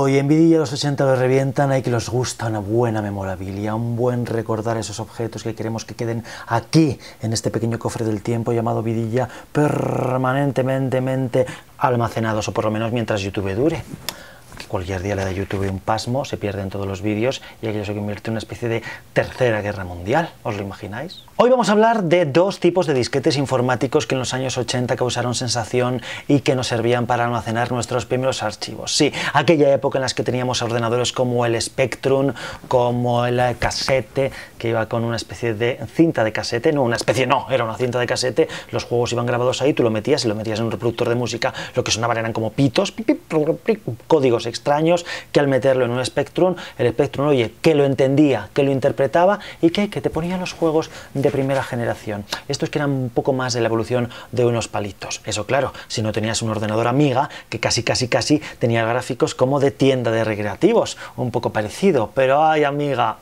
Y en Vidilla los 80 lo revientan, hay que les gusta una buena memorabilia, un buen recordar esos objetos que queremos que queden aquí, en este pequeño cofre del tiempo llamado Vidilla, permanentemente almacenados, o por lo menos mientras YouTube dure. Cualquier día le da a YouTube un pasmo, se pierden todos los vídeos y aquello se convierte en una especie de tercera guerra mundial, ¿os lo imagináis? Hoy vamos a hablar de dos tipos de disquetes informáticos que en los años 80 causaron sensación y que nos servían para almacenar nuestros primeros archivos. Sí, aquella época en la que teníamos ordenadores como el Spectrum, como el casete, que iba con una especie de cinta de casete, no, una especie no, era una cinta de casete, los juegos iban grabados ahí, tú lo metías y lo metías en un reproductor de música, lo que sonaban eran como pitos, códigos extraños que al meterlo en un Spectrum, el Spectrum, oye, que lo entendía, que lo interpretaba y que te ponía los juegos de primera generación. Estos que eran un poco más de la evolución de unos palitos. Eso claro, si no tenías un ordenador Amiga, que casi tenía gráficos como de tienda de recreativos, un poco parecido, pero ay Amiga,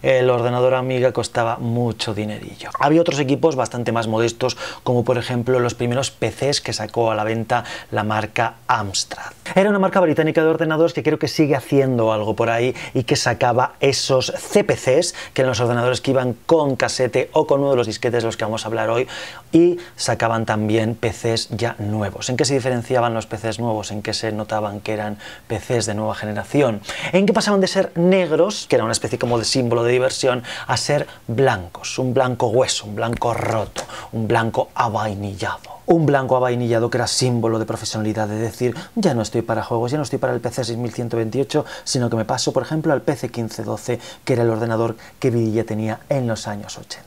el ordenador Amiga costaba mucho dinerillo. Había otros equipos bastante más modestos, como por ejemplo los primeros PCs que sacó a la venta la marca Amstrad. Era una marca británica de ordenadores que creo que sigue haciendo algo por ahí y que sacaba esos CPCs, que eran los ordenadores que iban con casete o con uno de los disquetes de los que vamos a hablar hoy, y sacaban también PCs ya nuevos. ¿En qué se diferenciaban los PCs nuevos? ¿En qué se notaban que eran PCs de nueva generación? ¿En qué pasaban de ser negros, que era una especie como de símbolo de diversión, a ser blancos, un blanco hueso, un blanco roto, un blanco avainillado? Un blanco avainillado que era símbolo de profesionalidad, de decir, ya no estoy para juegos, ya no estoy para el PC 6128, sino que me paso, por ejemplo, al PC 1512, que era el ordenador que Vidilla tenía en los años 80.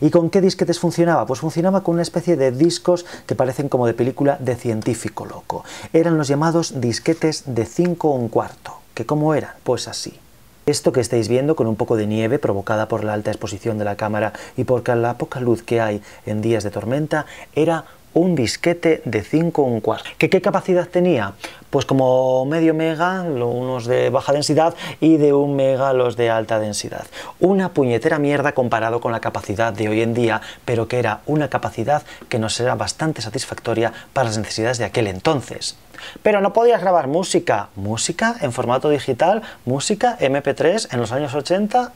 ¿Y con qué disquetes funcionaba? Pues funcionaba con una especie de discos que parecen como de película de científico loco. Eran los llamados disquetes de 5 1/4. ¿Que cómo eran? Pues así. Esto que estáis viendo con un poco de nieve provocada por la alta exposición de la cámara y por la poca luz que hay en días de tormenta, era un disquete de 5 1/4. ¿Qué capacidad tenía? Pues como medio mega, unos de baja densidad, y de 1 mega los de alta densidad. Una puñetera mierda comparado con la capacidad de hoy en día, pero que era una capacidad que nos era bastante satisfactoria para las necesidades de aquel entonces. Pero no podías grabar música. ¿Música en formato digital? ¿Música MP3 en los años 80?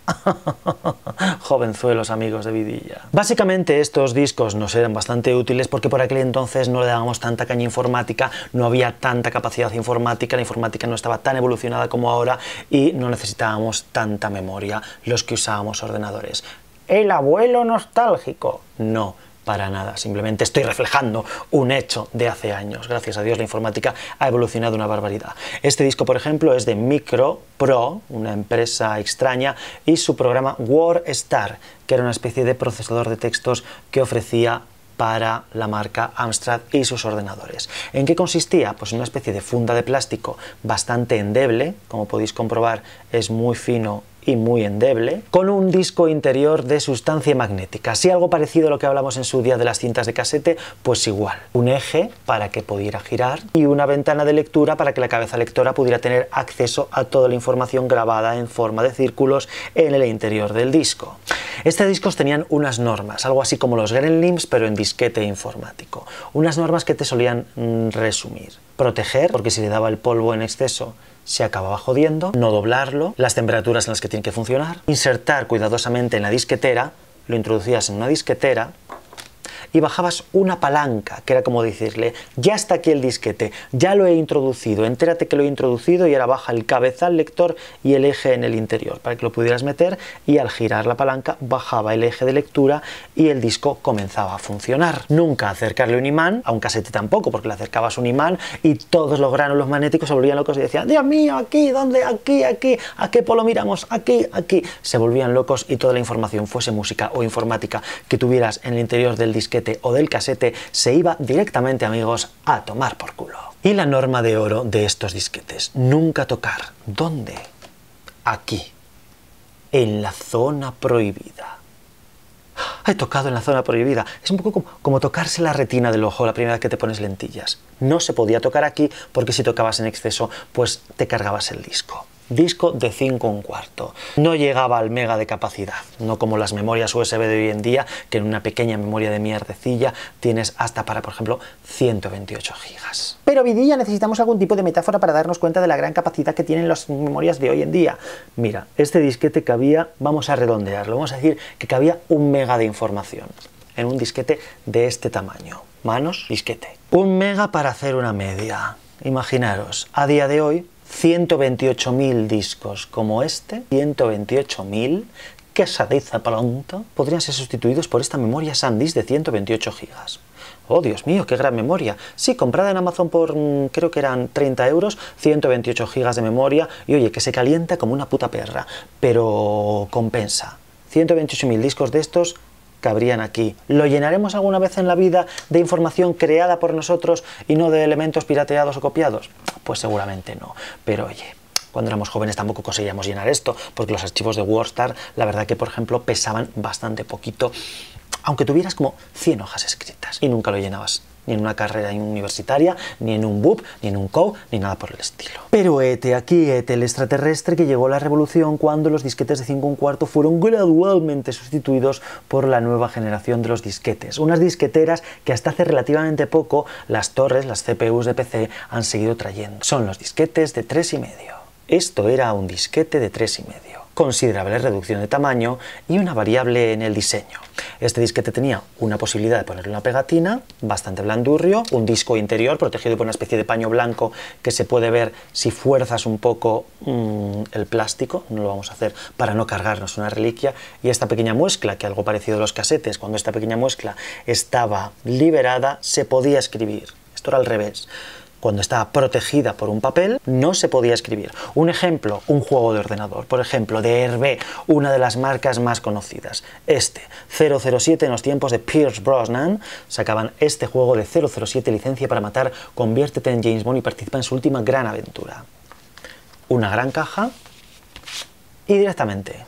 Jovenzuelos amigos de Vidilla. Básicamente estos discos nos eran bastante útiles porque por aquel entonces no le dábamos tanta caña informática, no había tanta capacidad informática, la informática no estaba tan evolucionada como ahora y no necesitábamos tanta memoria los que usábamos ordenadores. ¿El abuelo nostálgico? No. Para nada, simplemente estoy reflejando un hecho de hace años. Gracias a Dios la informática ha evolucionado una barbaridad. Este disco, por ejemplo, es de Micropro, una empresa extraña, y su programa WordStar, que era una especie de procesador de textos que ofrecía para la marca Amstrad y sus ordenadores. ¿En qué consistía? Pues en una especie de funda de plástico bastante endeble, como podéis comprobar es muy fino y muy endeble, con un disco interior de sustancia magnética. Si algo parecido a lo que hablamos en su día de las cintas de casete, pues igual. Un eje para que pudiera girar y una ventana de lectura para que la cabeza lectora pudiera tener acceso a toda la información grabada en forma de círculos en el interior del disco. Estos discos tenían unas normas, algo así como los Gremlins, pero en disquete informático. Unas normas que te solían resumir. Proteger, porque si le daba el polvo en exceso, se acababa jodiendo. No doblarlo, las temperaturas en las que tiene que funcionar. Insertar cuidadosamente en la disquetera, lo introducías en una disquetera y bajabas una palanca, que era como decirle, ya está aquí el disquete, ya lo he introducido, entérate que lo he introducido y ahora baja el cabezal lector y el eje en el interior, para que lo pudieras meter y al girar la palanca bajaba el eje de lectura y el disco comenzaba a funcionar. Nunca acercarle un imán, a un casete tampoco, porque le acercabas un imán y todos los gránulos magnéticos se volvían locos y decían, Dios mío, aquí, ¿dónde? Aquí, aquí, ¿a qué polo miramos? Aquí, aquí. Se volvían locos y toda la información, fuese música o informática, que tuvieras en el interior del disquete o del casete, se iba directamente, amigos, a tomar por culo. Y la norma de oro de estos disquetes, nunca tocar. ¿Dónde? Aquí, en la zona prohibida. He tocado en la zona prohibida. Es un poco como tocarse la retina del ojo la primera vez que te pones lentillas. No se podía tocar aquí porque si tocabas en exceso, pues te cargabas el disco. disco de 5,25. No llegaba al mega de capacidad, no como las memorias USB de hoy en día, que en una pequeña memoria de mierdecilla tienes hasta para, por ejemplo, 128 gigas. Pero vidilla, necesitamos algún tipo de metáfora para darnos cuenta de la gran capacidad que tienen las memorias de hoy en día. Mira, este disquete cabía, vamos a redondearlo, vamos a decir que cabía 1 mega de información en un disquete de este tamaño. Manos, disquete. 1 mega para hacer una media. Imaginaros, a día de hoy, 128.000 discos como este, 128.000, que se dice pronto, podrían ser sustituidos por esta memoria SanDisk de 128 gigas. Oh, Dios mío, qué gran memoria. Sí, comprada en Amazon por, creo que eran 30 euros, 128 gigas de memoria, y oye, que se calienta como una puta perra, pero compensa. 128.000 discos de estos cabrían aquí. ¿Lo llenaremos alguna vez en la vida de información creada por nosotros y no de elementos pirateados o copiados? Pues seguramente no. Pero oye, cuando éramos jóvenes tampoco conseguíamos llenar esto, porque los archivos de WordStar, la verdad que, por ejemplo, pesaban bastante poquito, aunque tuvieras como 100 hojas escritas y nunca lo llenabas. Ni en una carrera universitaria, ni en un BUP, ni en un COU, ni nada por el estilo. Pero aquí el extraterrestre, que llegó la revolución cuando los disquetes de 5,25 fueron gradualmente sustituidos por la nueva generación de los disquetes. Unas disqueteras que hasta hace relativamente poco las torres, las CPUs de PC, han seguido trayendo. Son los disquetes de 3,5. Esto era un disquete de 3,5. Considerable reducción de tamaño y una variable en el diseño. Este disquete tenía una posibilidad de ponerle una pegatina, bastante blandurrio, un disco interior protegido por una especie de paño blanco que se puede ver si fuerzas un poco el plástico, no lo vamos a hacer para no cargarnos una reliquia, y esta pequeña muescla, que algo parecido a los casetes, cuando esta pequeña muescla estaba liberada, se podía escribir. Esto era al revés. Cuando estaba protegida por un papel, no se podía escribir. Un ejemplo, un juego de ordenador, por ejemplo, de Hervé, una de las marcas más conocidas. 007, en los tiempos de Pierce Brosnan, sacaban este juego de 007, licencia para matar, conviértete en James Bond y participa en su última gran aventura. Una gran caja y directamente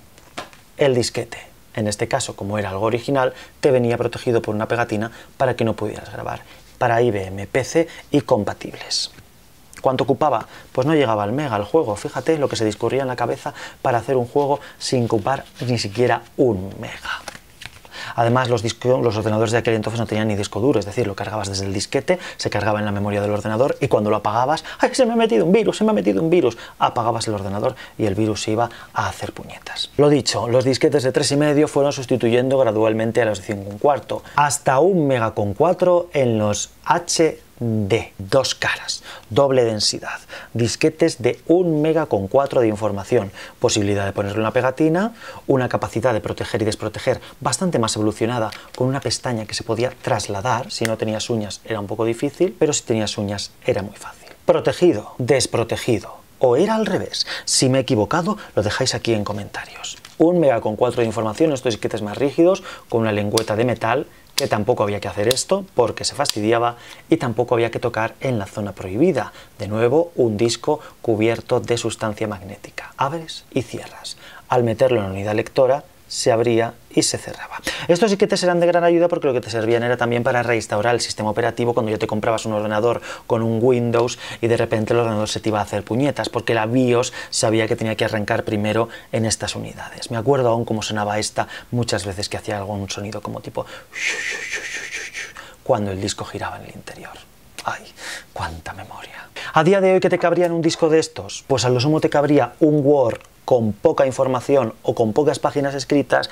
el disquete. En este caso, como era algo original, te venía protegido por una pegatina para que no pudieras grabar. Para IBM, PC y compatibles. ¿Cuánto ocupaba? Pues no llegaba al mega el juego. Fíjate lo que se discurría en la cabeza para hacer un juego sin ocupar ni siquiera 1 mega. Además, los ordenadores de aquel entonces no tenían ni disco duro, es decir, lo cargabas desde el disquete, se cargaba en la memoria del ordenador y cuando lo apagabas, ¡ay, se me ha metido un virus, se me ha metido un virus! Apagabas el ordenador y el virus se iba a hacer puñetas. Lo dicho, los disquetes de 3,5 fueron sustituyendo gradualmente a los de 5,25, hasta 1,4 mega en los HD, 2 caras, doble densidad, disquetes de 1,4 mega de información, posibilidad de ponerle una pegatina, una capacidad de proteger y desproteger bastante más evolucionada, con una pestaña que se podía trasladar. Si no tenías uñas era un poco difícil, pero si tenías uñas era muy fácil. Protegido, desprotegido, o era al revés. Si me he equivocado, lo dejáis aquí en comentarios. 1,4 mega de información, estos disquetes más rígidos, con una lengüeta de metal, que tampoco había que hacer esto porque se fastidiaba y tampoco había que tocar en la zona prohibida. De nuevo, un disco cubierto de sustancia magnética. Abres y cierras. Al meterlo en la unidad lectora, se abría y se cerraba. Estos disquetes eran de gran ayuda porque lo que te servían era también para reinstaurar el sistema operativo cuando ya te comprabas un ordenador con un Windows y de repente el ordenador se te iba a hacer puñetas porque la BIOS sabía que tenía que arrancar primero en estas unidades. Me acuerdo aún cómo sonaba esta muchas veces, que hacía algún sonido como tipo cuando el disco giraba en el interior. ¡Ay, cuánta memoria! A día de hoy, ¿qué te cabría en un disco de estos? Pues a lo sumo te cabría un Word con poca información o con pocas páginas escritas.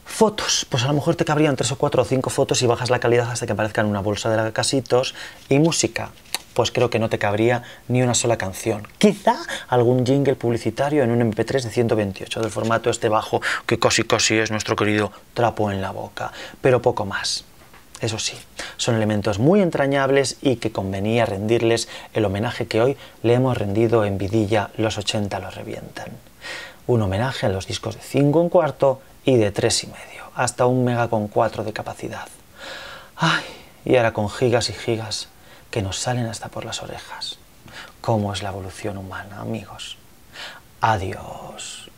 Fotos, pues a lo mejor te cabrían 3 o 4 o 5 fotos y bajas la calidad hasta que aparezcan en una bolsa de casitos. Y música, pues creo que no te cabría ni una sola canción. Quizá algún jingle publicitario en un MP3 de 128, del formato este bajo, que casi es nuestro querido trapo en la boca, pero poco más. Eso sí, son elementos muy entrañables y que convenía rendirles el homenaje que hoy le hemos rendido en vidilla. Los 80 lo revientan. Un homenaje a los discos de 5,25 y de 3,5, hasta 1,4 mega de capacidad. ¡Ay! Y ahora con gigas y gigas que nos salen hasta por las orejas. ¿Cómo es la evolución humana, amigos? Adiós.